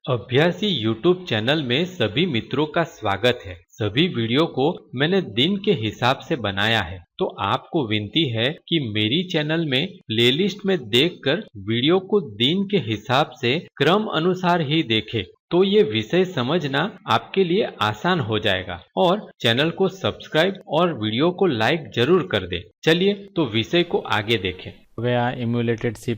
अभ्यासी YouTube channel में सभी मित्रों का स्वागत है। सभी वीडियो को मैंने दिन के हिसाब से बनाया है, तो आपको विनती है कि मेरी चैनल में प्लेलिस्ट में देखकर वीडियो को दिन के हिसाब से क्रम अनुसार ही देखें, तो ये विषय समझना आपके लिए आसान हो जाएगा। और चैनल को सब्सक्राइब और वीडियो को लाइक जरूर कर दे। चलिए तो विषय को आगे देखें। હવે આ ઇમ્યુલેટેડ C++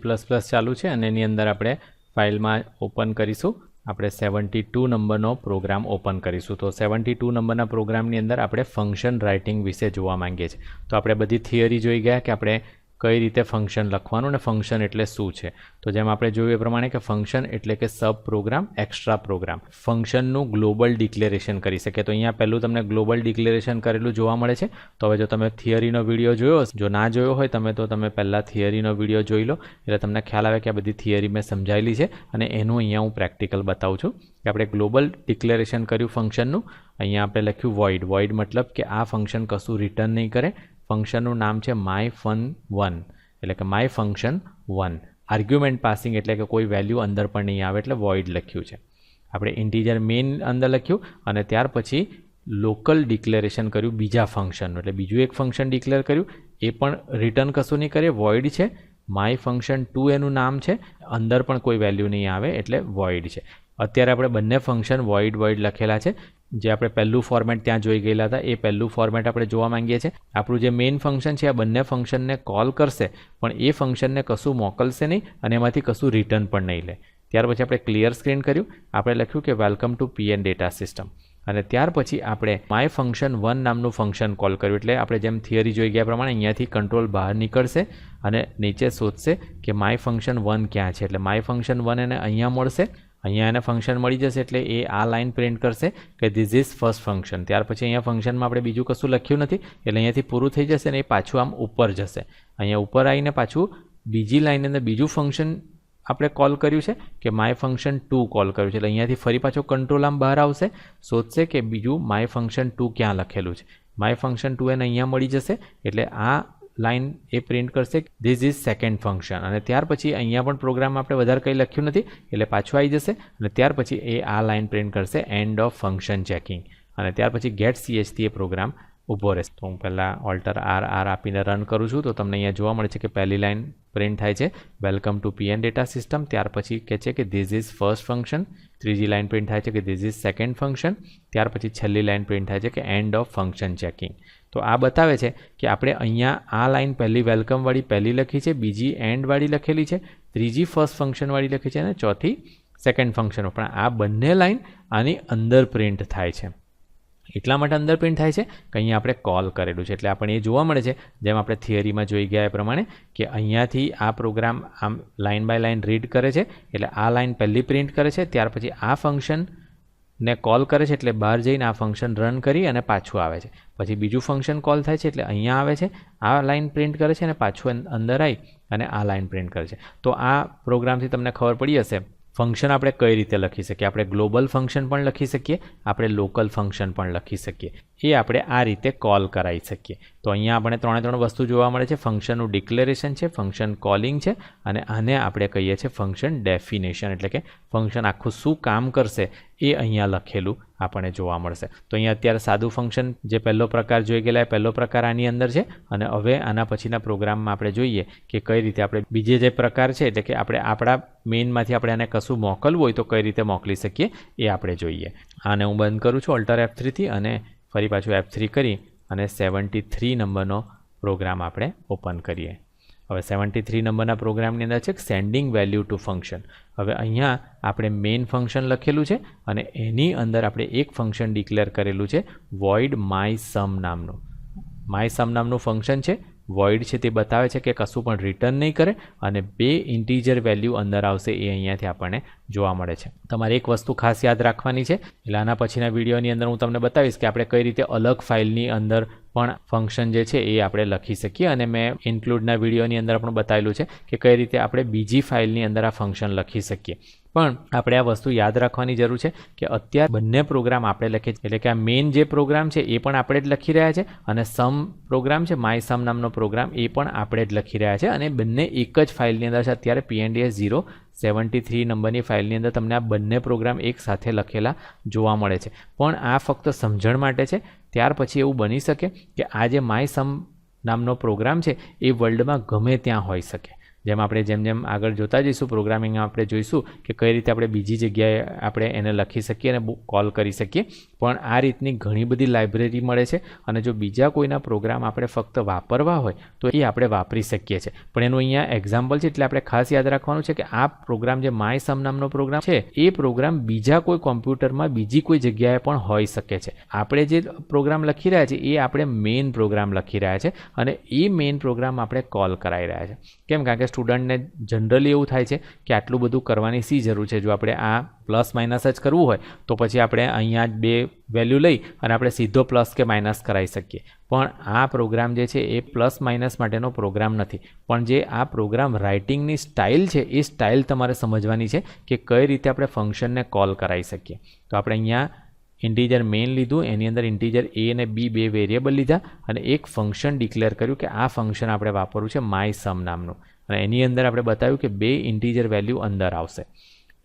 ચાલુ છે અને એની અંદર આપણે ફાઇલમાં ઓપન કરીશું। આપણે 72 નંબરનો પ્રોગ્રામ ઓપન કરીશું। તો 72 નંબરના પ્રોગ્રામની અંદર આપણે ફંક્શન રાઇટિંગ વિશે જોવા માંગીએ છીએ। તો આપણે બધી થિયરી જોઈ ગયા કે આપણે કઈ રીતે ફંક્શન લખવાનું અને ફંક્શન એટલે શું છે। તો જેમ આપણે જોયું એ પ્રમાણે કે ફંક્શન એટલે કે સબ પ્રોગ્રામ, એક્સ્ટ્રા પ્રોગ્રામ, ફંક્શનનું ગ્લોબલ ડિક્લેરેશન કરી શકે। તો અહીંયા પહેલું તમને ગ્લોબલ ડિક્લેરેશન કરેલું જોવા મળે છે। તો હવે જો તમે થિયરીનો વિડીયો જોયો, જો ના જોયો હોય તો તમે પહેલાં થિયરીનો વિડીયો જોઈ લો, એટલે તમને ખ્યાલ આવે કે આ બધી થિયરી મેં સમજાયેલી છે અને એનું અહીંયા હું પ્રેક્ટિકલ બતાવું છું કે આપણે ગ્લોબલ ડિક્લેરેશન કર્યું ફંક્શનનું। અહીંયા આપણે લખ્યું વોઇડ। વોઇડ મતલબ કે આ ફંક્શન કશું રિટર્ન નહીં કરે। ફંક્શનનું નામ છે myFun1, એટલે કે myFunction1। આર્ગ્યુમેન્ટ પાસિંગ એટલે કે કોઈ વેલ્યુ અંદર પણ નહીં આવે એટલે વોઇડ લખ્યું છે। આપણે ઇન્ટીજર મેઇન અંદર લખ્યું અને ત્યાર પછી લોકલ ડિક્લેરેશન કર્યું બીજા ફંક્શનનું, એટલે બીજું એક ફંક્શન ડિક્લેર કર્યું, એ પણ રિટર્ન કશું નહીં કરે, વોઇડ છે। myFunction2 એનું નામ છે, અંદર પણ કોઈ વેલ્યુ નહીં આવે એટલે વોઇડ છે। અત્યારે આપણે બંને ફંક્શન વોઇડ લખેલા છે। જે આપણે પહેલું ફોર્મેટ ત્યાં જોઈ ગયેલા હતા એ પહેલું ફોર્મેટ આપણે જોવા માંગીએ છીએ। આપણું જે મેઇન ફંક્શન છે આ બંને ફંક્શનને કોલ કરશે પણ એ ફંક્શનને કશું મોકલશે નહીં અને એમાંથી કશું રિટર્ન પણ નહીં લે। ત્યાર પછી આપણે ક્લિયર સ્ક્રીન કર્યું, આપણે લખ્યું કે welcome to PN data system અને ત્યાર પછી આપણે myFunction1 નામનું ફંક્શન કોલ કર્યું। એટલે આપણે જેમ થિયરી જોઈ ગયા પ્રમાણે અહીંયાથી કંટ્રોલ બહાર નીકળશે અને નીચે શોધશે કે myFunction1 ક્યાં છે, એટલે myFunction1 એને અહીંયા મળશે, અહીંયા એને ફંક્શન મળી જશે એટલે એ આ લાઇન પ્રિન્ટ કરશે કે ધીસ ઇઝ ફર્સ્ટ ફંક્શન। ત્યાર પછી અહીંયા ફંક્શનમાં આપણે બીજું કશું લખ્યું નથી એટલે અહીંયાથી પૂરું થઈ જશે અને એ પાછું આમ ઉપર જશે। અહીંયા ઉપર આવીને પાછું બીજી લાઇનની અંદર બીજું ફંક્શન આપણે કોલ કર્યું છે કે myFunction2 કોલ કર્યું છે, એટલે અહીંયાથી ફરી પાછો કંટ્રોલ આમ બહાર આવશે, શોધશે કે બીજું myFunction2 ક્યાં લખેલું છે। myFunction2 એને અહીંયા મળી જશે એટલે આ લાઇન એ પ્રિન્ટ કરશે ધીસ ઇઝ સેકન્ડ ફંક્શન અને ત્યાર પછી અહીંયા પણ પ્રોગ્રામ આપણે વધારે કંઈ લખ્યું નથી એટલે પાછું આવી જશે અને ત્યાર પછી એ આ લાઇન પ્રિન્ટ કરશે એન્ડ ઓફ ફંક્શન ચેકિંગ અને ત્યાર પછી ગેટ CH થી એ પ્રોગ્રામ ઊભો રહેશે। તો હું પહેલાં ઓલ્ટર R આપીને રન કરું છું તો તમને અહીંયા જોવા મળે છે કે પહેલી લાઇન પ્રિન્ટ થાય છે welcome to PN data system, ત્યાર પછી કહે છે કે ધીસ ઇઝ ફર્સ્ટ ફંક્શન, ત્રીજી લાઇન પ્રિન્ટ થાય છે કે ધીસ ઇઝ સેકન્ડ ફંક્શન, ત્યાર પછી છેલ્લી લાઇન પ્રિન્ટ થાય છે કે એન્ડ ઓફ ફંક્શન ચેકિંગ। તો આ બતાવે છે કે આપણે અહીંયા આ લાઇન પહેલી વેલકમવાળી પહેલી લખી છે, બીજી એન્ડવાળી લખેલી છે, ત્રીજી ફર્સ્ટ ફંક્શનવાળી લખી છે અને ચોથી સેકન્ડ ફંક્શન, પણ આ બંને લાઇન આની અંદર પ્રિન્ટ થાય છે। એટલા માટે અંદર પ્રિન્ટ થાય છે કે અહીંયા આપણે કોલ કરેલું છે એટલે આપણને એ જોવા મળે છે જેમ આપણે થિયરીમાં જોઈ ગયા એ પ્રમાણે કે અહીંયાથી આ પ્રોગ્રામ આમ લાઇન બાય લાઇન રીડ કરે છે એટલે આ લાઇન પહેલી પ્રિન્ટ કરે છે, ત્યાર પછી આ ફંક્શનને કોલ કરે છે એટલે બહાર જઈને આ ફંક્શન રન કરી અને પાછું આવે છે, પછી બીજું ફંક્શન કોલ થાય છે એટલે અહીંયા આવે છે, આ લાઇન પ્રિન્ટ કરે છે અને પાછું અંદર આવી અને આ લાઇન પ્રિન્ટ કરે છે। તો આ પ્રોગ્રામથી તમને ખબર પડી હશે ફંક્શન આપણે કઈ રીતે લખી શકીએ। આપણે ગ્લોબલ ફંક્શન પણ લખી શકીએ, આપણે લોકલ ફંક્શન પણ લખી શકીએ, એ આપણે આ રીતે કોલ કરાવી શકીએ। તો અહીંયા આપણે ત્રણ વસ્તુ જોવા મળે છે, ફંક્શનનું ડિક્લેરેશન છે, ફંક્શન કોલિંગ છે અને આને આપણે કહીએ છીએ ફંક્શન ડેફિનેશન, એટલે કે ફંક્શન આખું શું કામ કરશે એ અહીંયા લખેલું આપણને જોવા મળશે। તો અહીંયા અત્યારે સાદું ફંક્શન જે પહેલો પ્રકાર જોઈ ગયેલા એ પહેલો પ્રકાર આની અંદર છે અને હવે આના પછીના પ્રોગ્રામમાં આપણે જોઈએ કે કઈ રીતે આપણે બીજે જે પ્રકાર છે એટલે કે આપણે આપણા મેઇનમાંથી આપણે આને કશું મોકલવું હોય તો કઈ રીતે મોકલી શકીએ એ આપણે જોઈએ। આને હું બંધ કરું છું ઓલ્ટર F3 થી અને ફરી પાછું F3 કરી અને 73 નંબરનો પ્રોગ્રામ આપણે ઓપન કરીએ। હવે 73 નંબરના પ્રોગ્રામની અંદર છે સેન્ડિંગ વેલ્યુ ટુ ફંક્શન। હવે અહીંયા આપણે મેઇન ફંક્શન લખેલું છે અને એની અંદર આપણે એક ફંક્શન ડિક્લેર કરેલું છે વોઇડ mySum નામનું। mySum નામનું ફંક્શન છે, વોઇડ છે તે બતાવે છે કે કશું પણ રિટર્ન નહીં કરે અને બે ઇન્ટીજર વેલ્યુ અંદર આવશે એ અહીંયાથી આપણને જોવા મળે છે। તમારે એક વસ્તુ ખાસ યાદ રાખવાની છે, એટલે આના પછીના વિડીયોની અંદર હું તમને બતાવીશ કે આપણે કઈ રીતે અલગ ફાઇલની અંદર પણ ફંક્શન જે છે એ આપણે લખી શકીએ અને મેં ઇન્ક્લુડના વિડીયોની અંદર પણ બતાવેલું છે કે કઈ રીતે આપણે બીજી ફાઇલની અંદર આ ફંક્શન લખી શકીએ। પણ આપણે આ વસ્તુ યાદ રાખવાની જરૂર છે કે અત્યારે બંને પ્રોગ્રામ આપણે લખીએ છીએ, એટલે કે આ મેઇન જે પ્રોગ્રામ છે એ પણ આપણે જ લખી રહ્યા છે અને સમ પ્રોગ્રામ છે, માય સમ નામનો પ્રોગ્રામ, એ પણ આપણે જ લખી રહ્યા છે અને બંને એક જ ફાઇલની અંદર છે. અત્યારે PNDS 073 નંબરની ફાઇલની અંદર તમને આ બંને પ્રોગ્રામ એક સાથે લખેલા જોવા મળે છે. પણ આ ફક્ત સમજણ માટે છે. ત્યાર પછી એવું બની શકે કે આ જે માય સમ નામનો પ્રોગ્રામ છે એ વર્લ્ડમાં ગમે ત્યાં હોઈ શકે. જેમ આપણે જેમ આગળ જોતા જઈશું પ્રોગ્રામિંગમાં આપણે જોઈશું કે કઈ રીતે આપણે બીજી જગ્યાએ આપણે એને લખી શકીએ અને કોલ કરી શકીએ. પણ આ રીતની ઘણી બધી લાઇબ્રેરી મળે છે અને જો બીજા કોઈના પ્રોગ્રામ આપણે ફક્ત વાપરવા હોય તો એ આપણે વાપરી શકીએ છીએ. પણ એનું અહીંયા એક્ઝામ્પલ છે એટલે આપણે ખાસ યાદ રાખવાનું છે કે આ પ્રોગ્રામ જે માય સમ નામનો પ્રોગ્રામ છે એ પ્રોગ્રામ બીજા કોઈ કોમ્પ્યુટરમાં બીજી કોઈ જગ્યાએ પણ હોઈ શકે છે. આપણે જે પ્રોગ્રામ લખી રહ્યા છીએ એ આપણે મેઇન પ્રોગ્રામ લખી રહ્યા છે અને એ મેઇન પ્રોગ્રામ આપણે કોલ કરાવી રહ્યા છે. કેમ? કારણ કે સ્ટુડન્ટને જનરલી એવું થાય છે કે આટલું બધું કરવાની શી જરૂર છે. જો આપણે આ પ્લસ માઇનસ જ કરવું હોય તો પછી આપણે અહીંયા જ બે વેલ્યુ લઈ અને આપણે સીધો પ્લસ કે માઇનસ કરાવી શકીએ. પણ આ પ્રોગ્રામ જે છે એ પ્લસ માઇનસ માટેનો પ્રોગ્રામ નથી. પણ જે આ પ્રોગ્રામ રાઇટિંગની સ્ટાઇલ છે એ સ્ટાઇલ તમારે સમજવાની છે કે કઈ રીતે આપણે ફંક્શનને કોલ કરાવી શકીએ. તો આપણે અહીંયા ઇન્ટીજર મેઇન લીધું, એની અંદર ઇન્ટીજર a અને b બે વેરિયેબલ લીધા અને એક ફંક્શન ડિક્લેર કર્યું કે આ ફંક્શન આપણે વાપરવું છે માય સમ નામનું અને એની અંદર આપણે બતાવ્યું કે બે ઇન્ટીજર વેલ્યુ અંદર આવશે.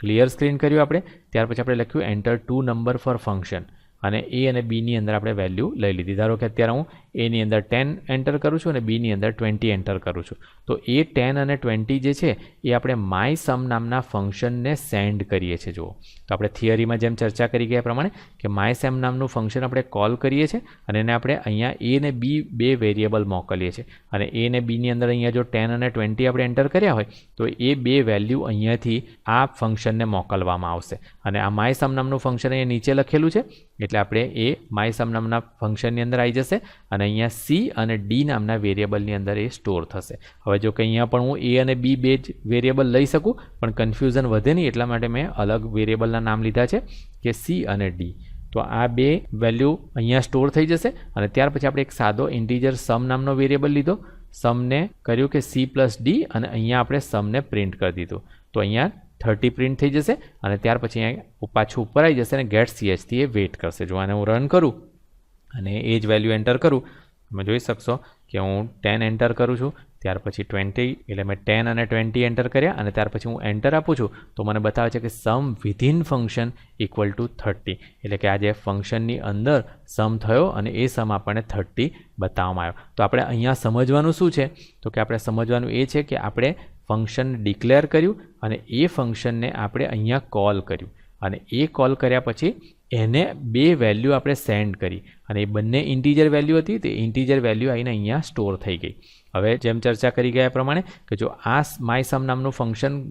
ક્લિયર સ્ક્રીન કર્યું આપણે. ત્યાર પછી આપણે લખ્યું એન્ટર 2 નંબર ફોર ફંક્શન અને a અને b ની અંદર આપણે વેલ્યુ લઈ લીધી. ધારો કે અત્યારે હું a ની અંદર 10 એન્ટર કરું છું અને b ની અંદર 20 એન્ટર કરું છું. તો એ 10 અને 20 જે છે એ આપણે માય સમ નામના ફંક્શનને સેન્ડ કરીએ છીએ. જુઓ તો આપણે થિયરીમાં જેમ ચર્ચા કરી ગયા પ્રમાણે કે માય સમ નામનું ફંક્શન આપણે કોલ કરીએ છીએ અને એને આપણે અહીંયા a અને b બે વેરિયેબલ મોકલીએ છીએ અને a અને b ની અંદર અહીંયા જો 10 અને 20 આપણે એન્ટર કર્યા હોય તો એ બે વેલ્યુ અહીંયાથી આ ફંક્શનને મોકલવામાં આવશે. અને આ માય સમ નામનું ફંક્શન અહીંયા નીચે લખેલું છે એટલે આપણે એ માય સમ નામના ફંક્શનની અંદર આવી જશે અને અહીંયા c અને d નામના વેરિયેબલની અંદર એ સ્ટોર થશે. હવે જો કે અહીંયા પણ હું a અને b બે જ વેરિયેબલ લઈ શકું પણ કન્ફ્યુઝન વધે નહીં એટલા માટે મેં અલગ વેરિયેબલના નામ લીધા છે કે c અને d. તો આ બે વેલ્યુ અહીંયા સ્ટોર થઈ જશે અને ત્યાર પછી આપણે એક સાદો ઇન્ટીજર સમ નામનો વેરિયેબલ લીધો, સમને કર્યું કે c + d અને અહીંયા આપણે સમને પ્રિન્ટ કરી દીધું. તો અહીંયા 30 પ્રિન્ટ થઈ જશે અને ત્યાર પછી અહીંયા પાછું ઉપર આવી જશે અને ગેટ ch થી એ વેઇટ કરશે. જો આને હું રન કરું અને એ જ વેલ્યુ એન્ટર કરું તમે જોઈ શકશો કે હું 10 એન્ટર કરું છું, ત્યાર પછી 20 એટલે મેં 10 અને 20 એન્ટર કર્યા અને ત્યાર પછી હું એન્ટર આપું છું તો મને બતાવે છે કે સમ વિધિન ફંક્શન ઇક્વલ ટુ 30 એટલે કે આ જે ફંક્શનની અંદર સમ થયો અને એ સમ આપણને 30 બતાવવામાં આવ્યો. તો આપણે અહીંયા સમજવાનું શું છે તો કે આપણે સમજવાનું એ છે કે આપણે ફંક્શન ડિક્લેર કર્યું અને એ ફંક્શનને આપણે અહીંયા કોલ કર્યું અને એ કોલ કર્યા પછી એને બે વેલ્યુ આપણે સેન્ડ કરી અને એ બંને ઇન્ટીજર વેલ્યુ હતી તે ઇન્ટીજર વેલ્યુ આવીને અહીંયા સ્ટોર થઈ ગઈ. હવે જેમ ચર્ચા કરી ગયા પ્રમાણે કે જો આ માય સમ નામનું ફંક્શન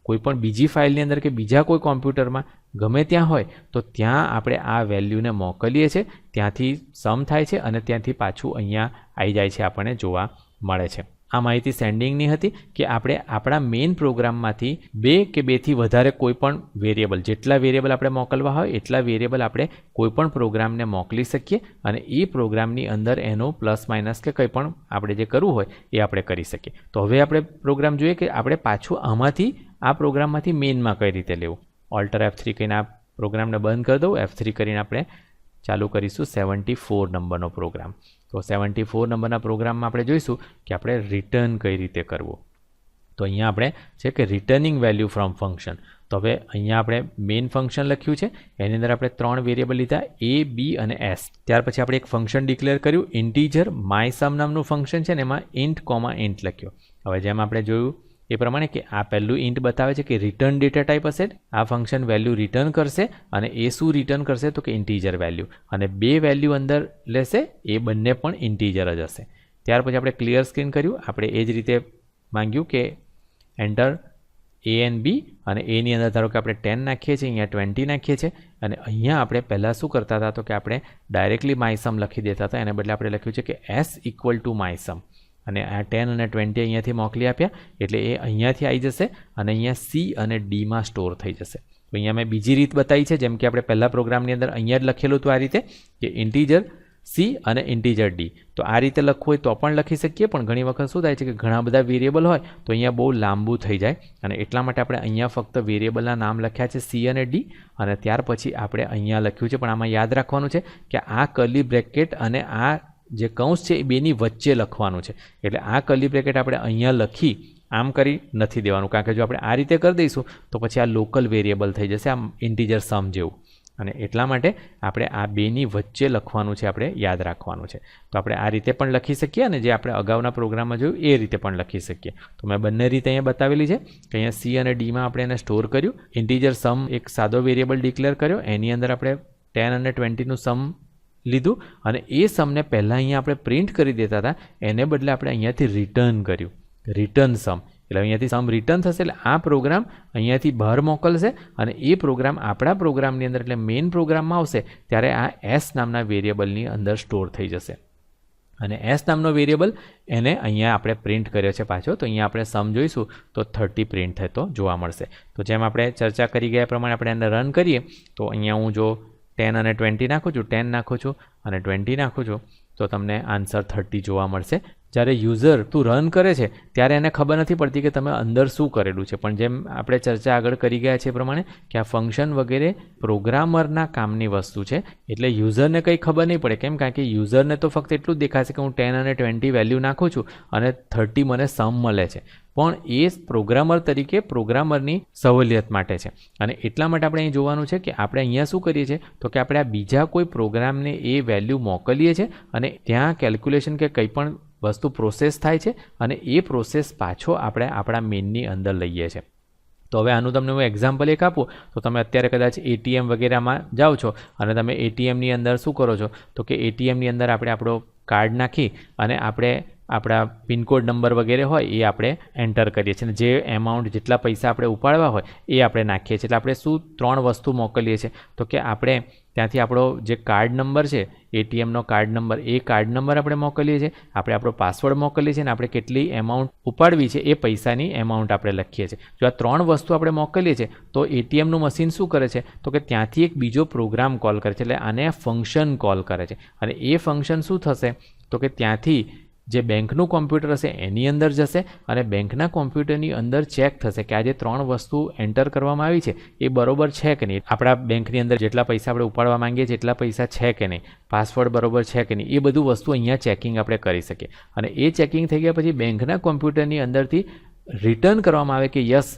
કોઈ પણ બીજી ફાઇલની અંદર કે બીજા કોઈ કોમ્પ્યુટરમાં ગમે ત્યાં હોય તો ત્યાં આપણે આ વેલ્યુને મોકલીએ છીએ, ત્યાંથી સમ થાય છે અને ત્યાંથી પાછું અહીંયા આવી જાય છે આપણને જોવા મળે છે. આ માહિતી સેન્ડિંગની હતી કે આપણે આપણા મેઇન પ્રોગ્રામમાંથી બે કે બેથી વધારે કોઈ પણ વેરિયેબલ જેટલા વેરિયેબલ આપણે મોકલવા હોય એટલા વેરિયેબલ આપણે કોઈ પણ પ્રોગ્રામને મોકલી શકીએ અને એ પ્રોગ્રામની અંદર એનો પ્લસ માઇનસ કે કંઈ પણ આપણે જે કરવું હોય એ આપણે કરી શકીએ. તો હવે આપણે પ્રોગ્રામ જોઈએ કે આપણે પાછું આમાંથી આ પ્રોગ્રામમાંથી મેઇનમાં કઈ રીતે લેવું. ઓલ્ટર F3 કરીને આ પ્રોગ્રામને બંધ કરી દઉં. F3 કરીને આપણે ચાલુ કરીશું 74 નંબરનો પ્રોગ્રામ. તો 74 નંબરના પ્રોગ્રામમાં આપણે જોઈશું કે આપણે રિટર્ન કઈ રીતે કરવું. તો અહીંયા આપણે છે કે રિટર્નિંગ વેલ્યુ ફ્રોમ ફંક્શન. તો હવે અહીંયા આપણે મેઇન ફંક્શન લખ્યું છે એની અંદર આપણે 3 વેરિયેબલ લીધા a, b અને s. ત્યાર પછી આપણે એક ફંક્શન ડિક્લેર કર્યું ઇન્ટીજર માય સમ નામનું ફંક્શન છે ને એમાં int, લખ્યો. હવે જેમ આપણે જોયું એ પ્રમાણે કે આ પહેલું ઇન્ટ બતાવે છે કે રિટર્ન ડેટા ટાઈપ હશે. આ ફંક્શન વેલ્યુ રિટર્ન કરશે અને એ શું રિટર્ન કરશે તો કે ઇન્ટીજર વેલ્યુ અને બે વેલ્યુ અંદર લેશે એ બંને પણ ઇન્ટીજર જ હશે. ત્યાર પછી આપણે ક્લિયર સ્ક્રીન કર્યું. આપણે એ જ રીતે માંગ્યું કે એન્ટર a and b અને a ની અંદર ધારો કે આપણે 10 નાખીએ છીએ, અહીંયા 20 નાખીએ છીએ અને અહીંયા આપણે પહેલાં શું કરતા હતા તો કે આપણે ડાયરેક્ટલી માયસમ લખી દેતા હતા. એને બદલે આપણે લખ્યું છે કે s = માયસમ અને આ 10 અને 20 અહીંયાથી મોકલી આપ્યા એટલે એ અહીંયાથી આવી જશે અને અહીંયા c અને d માં સ્ટોર થઈ જશે. તો અહીંયા મેં બીજી રીત બતાવી છે જેમ કે આપણે પહેલા પ્રોગ્રામની અંદર અહીંયા જ લખેલું હતું આ રીતે કે ઇન્ટીજર સી અને ઇન્ટીજર ડી. તો આ રીતે લખવું હોય તો પણ લખી શકીએ, પણ ઘણી વખત શું થાય છે કે ઘણા બધા વેરિયેબલ હોય તો અહીંયા બહુ લાંબુ થઈ જાય, અને એટલા માટે આપણે અહીંયા ફક્ત વેરિયેબલના નામ લખ્યા છે સી અને ડી, અને ત્યાર પછી આપણે અહીંયા લખ્યું છે. પણ આમાં યાદ રાખવાનું છે કે આ કર્લી બ્રેકેટ અને આ જે કૌંસ છે એ બેની વચ્ચે લખવાનું છે. એટલે આ કર્લી બ્રેકેટ આપણે અહીંયા લખી આમ કરી નથી દેવાનું, કારણ કે જો આપણે આ રીતે કરી દઈશું તો પછી આ લોકલ વેરિયેબલ થઈ જશે, આમ ઇન્ટીજર સમ જેવું. અને એટલા માટે આપણે આ બેની વચ્ચે લખવાનું છે, આપણે યાદ રાખવાનું છે. તો આપણે આ રીતે પણ લખી શકીએ, અને જે આપણે અગાઉના પ્રોગ્રામમાં જોયું એ રીતે પણ લખી શકીએ. તો મેં બંને રીતે અહીંયા બતાવેલી છે કે અહીંયા સી અને ડીમાં આપણે એને સ્ટોર કર્યું. ઇન્ટીજર સમ એક સાદો વેરિયેબલ ડિક્લેર કર્યો, એની અંદર આપણે 10 અને 20નું સમ લીધું, અને એ સમને પહેલાં અહીંયા આપણે પ્રિન્ટ કરી દેતા હતા, એને બદલે આપણે અહીંયાથી રિટર્ન કર્યું, રિટર્ન સમ. એટલે અહીંયાથી સમ રિટર્ન થશે, એટલે આ પ્રોગ્રામ અહીંયાથી બહાર મોકલશે, અને એ પ્રોગ્રામ આપણા પ્રોગ્રામની અંદર એટલે મેઇન પ્રોગ્રામમાં આવશે ત્યારે આ એસ નામના વેરિયેબલની અંદર સ્ટોર થઈ જશે. અને એસ નામનો વેરિયેબલ એને અહીંયા આપણે પ્રિન્ટ કર્યો છે પાછો. તો અહીંયા આપણે સમ જોઈશું તો 30 પ્રિન્ટ થતો જોવા મળશે. તો જેમ આપણે ચર્ચા કરી ગયા પ્રમાણે આપણે એને રન કરીએ તો અહીંયા હું જો 10 અને 20 નાખું છું, 10 નાખું છું અને 20 નાખું છું, તો તમને આન્સર 30 જોવા મળશે. જ્યારે યુઝર તું રન કરે છે ત્યારે એને ખબર નથી પડતી કે તમે અંદર શું કરેલું છે, પણ જેમ આપણે ચર્ચા આગળ કરી ગયા છે એ પ્રમાણે કે આ ફંક્શન વગેરે પ્રોગ્રામરના કામની વસ્તુ છે, એટલે યુઝરને કંઈ ખબર નહીં પડે. કેમ? કારણ કે યુઝરને તો ફક્ત એટલું જ દેખાશે કે હું 10 અને 20 વેલ્યુ નાખું છું અને 30 મને સમ મળે છે, પણ એ પ્રોગ્રામર તરીકે પ્રોગ્રામરની સહુલિયત માટે છે. અને એટલા માટે આપણે અહીં જોવાનું છે કે આપણે અહીંયા શું કરીએ છીએ તો કે આપણે આ બીજા કોઈ પ્રોગ્રામને એ વેલ્યુ મોકલીએ છીએ, અને ત્યાં કેલ્ક્યુલેશન કે કંઈ પણ વસ્તુ પ્રોસેસ થાય છે, અને એ પ્રોસેસ પાછો આપણે આપણા મેઇનની અંદર લઈએ છીએ. તો હવે આનું તમને હું એક્ઝામ્પલ એક આપું તો તમે અત્યારે કદાચ એટીએમ વગેરેમાં જાઓ છો અને તમે એટીએમની અંદર શું કરો છો તો કે એટીએમની અંદર આપણે આપણો કાર્ડ નાખી અને આપણે આપણા પિનકોડ નંબર વગેરે હોય એ આપણે એન્ટર કરીએ છીએ, અને જે એમાઉન્ટ જેટલા પૈસા આપણે ઉપાડવા હોય એ આપણે નાખીએ છીએ. એટલે આપણે શું 3 વસ્તુ મોકલીએ છીએ તો કે આપણે ત્યાંથી આપણો જે કાર્ડ નંબર છે એટીએમનો કાર્ડ નંબર, એ કાર્ડ નંબર આપણે મોકલીએ છીએ, આપણે આપણો પાસવર્ડ મોકલીએ છીએ, અને આપણે કેટલી એમાઉન્ટ ઉપાડવી છે એ પૈસાની એમાઉન્ટ આપણે લખીએ છીએ. જો આ 3 વસ્તુ આપણે મોકલીએ છીએ તો એટીએમનું મશીન શું કરે છે તો કે ત્યાંથી એક બીજો પ્રોગ્રામ કોલ કરે છે, એટલે આને ફંક્શન કોલ કરે છે. અને એ ફંક્શન શું થશે તો કે ત્યાંથી જે બેંકનું કોમ્પ્યુટર હશે એની અંદર જશે, અને બેંકના કોમ્પ્યુટરની અંદર ચેક થશે કે આ જે 3 વસ્તુ એન્ટર કરવામાં આવી છે એ બરોબર છે કે નહીં, આપણા બેંકની અંદર જેટલા પૈસા આપણે ઉપાડવા માંગીએ છીએ એટલા પૈસા છે કે નહીં, પાસવર્ડ બરોબર છે કે નહીં, એ બધું વસ્તુ અહીંયા ચેકિંગ આપણે કરી શકીએ. અને એ ચેકિંગ થઈ ગયા પછી બેંકના કોમ્પ્યુટરની અંદરથી રિટર્ન કરવામાં આવે કે યસ.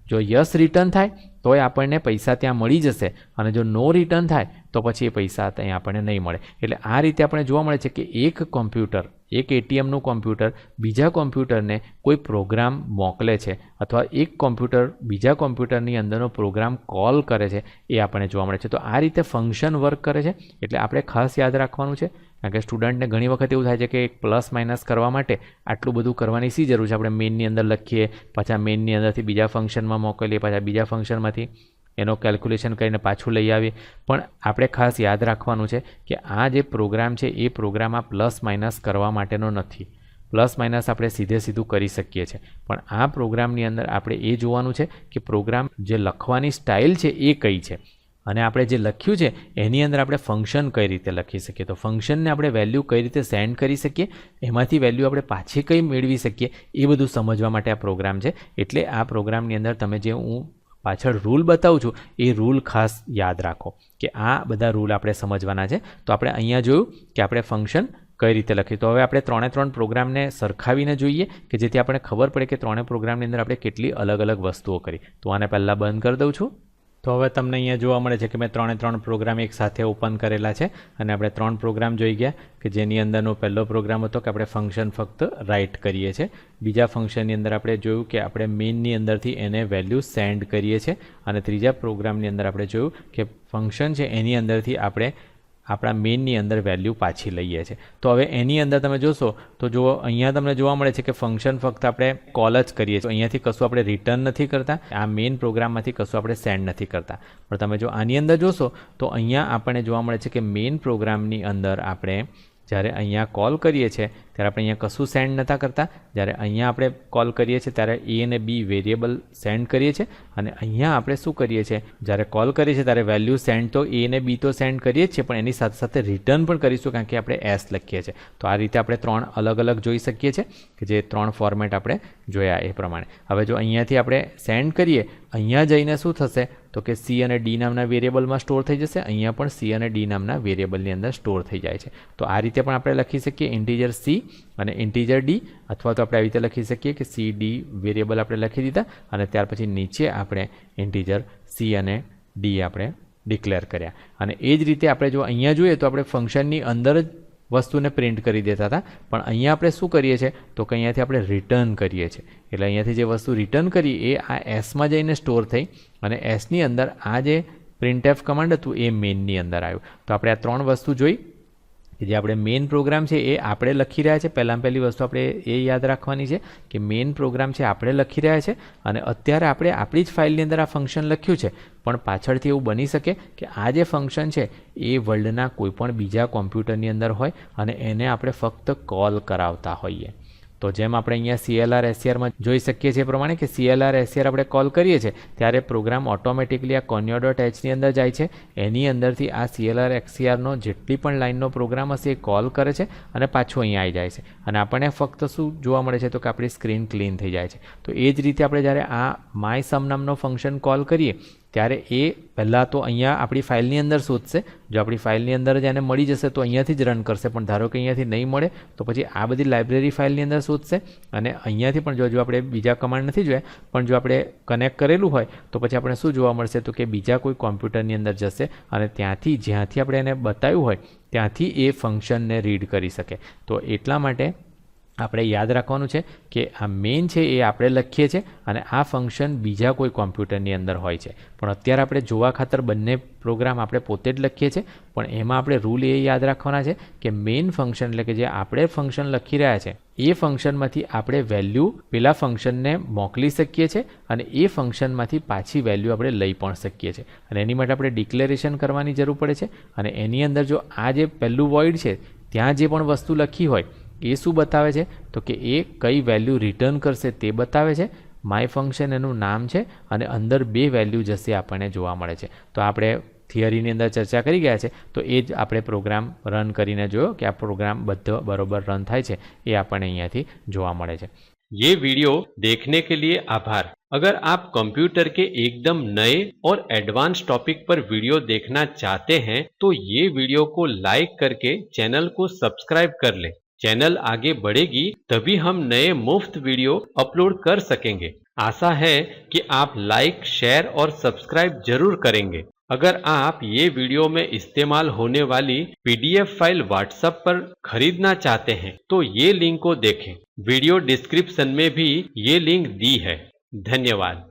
જો યસ રિટર્ન થાય તો એ આપણને પૈસા ત્યાં મળી જશે, અને જો નો રિટર્ન થાય તો પછી એ પૈસા ત્યાં આપણને નહીં મળે. એટલે આ રીતે આપણે જોવા મળે છે કે એક કોમ્પ્યુટર, એક એટીએમનું કોમ્પ્યુટર બીજા કોમ્પ્યુટરને કોઈ પ્રોગ્રામ મોકલે છે, અથવા એક કોમ્પ્યુટર બીજા કોમ્પ્યુટરની અંદરનો પ્રોગ્રામ કોલ કરે છે, એ આપણને જોવા મળે છે. તો આ રીતે ફંક્શન વર્ક કરે છે. એટલે આપણે ખાસ યાદ રાખવાનું છે, કારણ કે સ્ટુડન્ટને ઘણી વખત એવું થાય છે કે એક પ્લસ માઇનસ કરવા માટે આટલું બધું કરવાની શી જરૂર છે, આપણે મેઇનની અંદર લખીએ, પાછા મેઇનની અંદરથી બીજા ફંક્શનમાં મોકલીએ, પાછા બીજા ફંક્શનમાંથી એનો કેલ્ક્યુલેશન કરીને પાછું લઈ આવીએ. પણ આપણે ખાસ યાદ રાખવાનું છે કે આ જે પ્રોગ્રામ છે એ પ્રોગ્રામ આ પ્લસ માઇનસ કરવા માટેનો નથી. પ્લસ માઇનસ આપણે સીધું કરી શકીએ છીએ, પણ આ પ્રોગ્રામની અંદર આપણે એ જોવાનું છે કે પ્રોગ્રામ જે લખવાની સ્ટાઇલ છે એ કઈ છે, અને આપણે જે લખ્યું છે એની અંદર આપણે ફંક્શન કઈ રીતે લખી શકીએ, તો ફંક્શનને આપણે વેલ્યુ કઈ રીતે સેન્ડ કરી શકીએ, એમાંથી વેલ્યુ આપણે પાછી કઈ મેળવી શકીએ, એ બધું સમજવા માટે આ પ્રોગ્રામ છે. એટલે આ પ્રોગ્રામની અંદર તમે જે હું પાછળ રૂલ બતાવું છું એ રૂલ ખાસ યાદ રાખો કે આ બધા રૂલ આપણે સમજવાના છે. તો આપણે અહીંયા જોયું કે આપણે ફંક્શન કઈ રીતે લખીએ. તો હવે આપણે 3 પ્રોગ્રામને સરખાવીને જોઈએ કે જેથી આપણને ખબર પડે કે 3 પ્રોગ્રામની અંદર આપણે કેટલી અલગ અલગ વસ્તુઓ કરી. તો આને પહેલાં બંધ કરી દઉં છું. તો હવે તમને અહીંયા જોવા મળે છે કે મેં 3 પ્રોગ્રામ એક સાથે ઓપન કરેલા છે, અને આપણે 3 પ્રોગ્રામ જોઈ ગયા કે જેની અંદરનો પહેલો પ્રોગ્રામ હતો કે આપણે ફંક્શન ફક્ત રાઇટ કરીએ છીએ. બીજા ફંક્શનની અંદર આપણે જોયું કે આપણે મેઇનની અંદરથી એને વેલ્યુ સેન્ડ કરીએ છીએ, અને ત્રીજા પ્રોગ્રામની અંદર આપણે જોયું કે ફંક્શન છે એની અંદરથી આપણે આપણા મેઇનની અંદર વેલ્યુ પાછી લઈએ છીએ. તો હવે એની અંદર તમે જોશો તો જુઓ અહીંયા તમને જોવા મળે છે કે ફંક્શન ફક્ત આપણે કોલ જ કરીએ છીએ, અહીંયાથી કશું આપણે રિટર્ન નથી કરતા, આ મેઇન પ્રોગ્રામમાંથી કશું આપણે સેન્ડ નથી કરતા. પણ તમે જો આની અંદર જોશો તો અહીંયા આપણને જોવા મળે છે કે મેઇન પ્રોગ્રામની અંદર આપણે જ્યારે અહીંયા કોલ કરીએ છીએ ત્યારે આપણે અહીંયા કશું સેન્ડ નહોતા કરતા. જ્યારે અહીંયા આપણે કોલ કરીએ છીએ ત્યારે એ અને બી વેરિયેબલ સેન્ડ કરીએ છીએ, અને અહીંયા આપણે શું કરીએ છીએ, જ્યારે કોલ કરીએ છીએ ત્યારે વેલ્યુ સેન્ડ તો એ અને બી તો સેન્ડ કરીએ જ છીએ, પણ એની સાથે સાથે રિટર્ન પણ કરીશું, કારણ કે આપણે એસ લખીએ છીએ. તો આ રીતે આપણે 3 અલગ અલગ જોઈ શકીએ છીએ કે જે 3 ફોર્મેટ આપણે જોયા એ પ્રમાણે. હવે જો અહીંયાથી આપણે સેન્ડ કરીએ, અહીંયા જઈને શું થશે તો કે સી અને ડી નામના વેરિયેબલમાં સ્ટોર થઈ જશે. અહીંયા પણ સી અને ડી નામના વેરિયેબલની અંદર સ્ટોર થઈ જાય છે. તો આ રીતે પણ આપણે લખી શકીએ ઇન્ટીજર સી અને ઇન્ટીજર ડી, અથવા તો આપણે આવી રીતે લખી શકીએ કે સી ડી વેરિયેબલ આપણે લખી દીધા અને ત્યાર પછી નીચે આપણે ઇન્ટીજર સી અને ડી આપણે ડિક્લેર કર્યા. અને એ જ રીતે આપણે જો અહીંયા જોઈએ તો આપણે ફંક્શનની અંદર જ વસ્તુને પ્રિન્ટ કરી દેતા હતા, પણ અહીંયા આપણે શું કરીએ છીએ તો કે અહીંયાથી આપણે રિટર્ન કરીએ છીએ. એટલે અહીંયાથી જે વસ્તુ રિટર્ન કરી એ આ એસમાં જઈને સ્ટોર થઈ અને એસની અંદર આ જે પ્રિન્ટએફ કમાન્ડ હતું એ મેઇનની અંદર આવ્યું. તો આપણે આ 3 વસ્તુ જોઈ કે જે આપણે મેઇન પ્રોગ્રામ છે એ આપણે લખી રહ્યા છે. પહેલી વસ્તુ આપણે એ યાદ રાખવાની છે કે મેઇન પ્રોગ્રામ છે આપણે લખી રહ્યા છે, અને અત્યારે આપણે આપણી જ ફાઇલની અંદર આ ફંક્શન લખ્યું છે, પણ પાછળથી એવું બની શકે કે આ જે ફંક્શન છે એ વર્લ્ડના કોઈ પણ બીજા કોમ્પ્યુટરની અંદર હોય અને એને આપણે ફક્ત કોલ કરાવતા હોઈએ. તો જેમ આપણે અહીંયા CLR SCRમાં જોઈ શકીએ છીએ એ પ્રમાણે કે CLR SCR આપણે કોલ કરીએ છીએ ત્યારે પ્રોગ્રામ ઓટોમેટિકલી આ conio.hની અંદર જાય છે. એની અંદરથી આ CLR SCRનો જેટલી પણ લાઇનનો પ્રોગ્રામ હશે એ કોલ કરે છે અને પાછું અહીંયા આવી જાય છે, અને આપણને ફક્ત શું જોવા મળે છે તો કે આપણી સ્ક્રીન ક્લીન થઈ જાય છે. તો એ જ રીતે આપણે જ્યારે આ MySum નામનો ફંક્શન કોલ કરીએ ત્યારે એ પહેલાં તો અહીંયા આપણી ફાઇલની અંદર શોધશે. જો આપણી ફાઇલની અંદર જ એને મળી જશે તો અહીંયાથી જ રન કરશે, પણ ધારો કે અહીંયાથી નહીં મળે તો પછી આ બધી લાઇબ્રેરી ફાઇલની અંદર શોધશે, અને અહીંયાથી પણ જો આપણે બીજા કમાન્ડ નથી જોયા, પણ જો આપણે કનેક્ટ કરેલું હોય તો પછી આપણે શું જોવા મળશે તો કે બીજા કોઈ કોમ્પ્યુટરની અંદર જશે અને ત્યાંથી જ્યાંથી આપણે એને બતાવ્યું હોય ત્યાંથી એ ફંક્શનને રીડ કરી શકે. તો એટલા માટે આપણે યાદ રાખવાનું છે કે આ મેઇન છે એ આપણે લખીએ છીએ અને આ ફંક્શન બીજા કોઈ કોમ્પ્યુટરની અંદર હોય છે. પણ અત્યારે આપણે જોવા ખાતર બંને પ્રોગ્રામ આપણે પોતે જ લખીએ છીએ, પણ એમાં આપણે રૂલ એ યાદ રાખવાના છે કે મેઇન ફંક્શન એટલે કે જે આપણે ફંક્શન લખી રહ્યા છે એ ફંક્શનમાંથી આપણે વેલ્યુ પેલા ફંક્શનને મોકલી શકીએ છીએ અને એ ફંક્શનમાંથી પાછી વેલ્યુ આપણે લઈ પણ શકીએ છીએ. અને એની માટે આપણે ડિક્લેરેશન કરવાની જરૂર પડે છે, અને એની અંદર જો આ જે પહેલું વોઇડ છે ત્યાં જે પણ વસ્તુ લખી હોય એ શું બતાવે છે તો કે એ કઈ વેલ્યુ રિટર્ન કરશે તે બતાવે છે. માય ફંક્શન એનું નામ છે અને અંદર 2 વેલ્યુ જશે આપણને જોવા મળે છે. તો આપણે થિયરીની અંદર ચર્ચા કરી ગયા છે, તો એ જ આપણે પ્રોગ્રામ રન કરીને જોયો કે આ પ્રોગ્રામ બધો બરોબર રન થાય છે એ આપણને અહીંયાથી જોવા મળે છે. ये वीडियो देखने के लिए आभार. अगर आप कंप्यूटर के एकदम नए और एडवांस टॉपिक पर वीडियो देखना चाहते हैं तो ये वीडियो को लाइक करके चैनल को सब्सक्राइब कर लें. चैनल आगे बढ़ेगी तभी हम नए मुफ्त वीडियो अपलोड कर सकेंगे. आशा है कि आप लाइक, शेयर और सब्सक्राइब जरूर करेंगे. अगर आप ये वीडियो में इस्तेमाल होने वाली PDF फाइल व्हाट्सएप पर खरीदना चाहते हैं तो ये लिंक को देखें. वीडियो डिस्क्रिप्शन में भी ये लिंक दी है. धन्यवाद.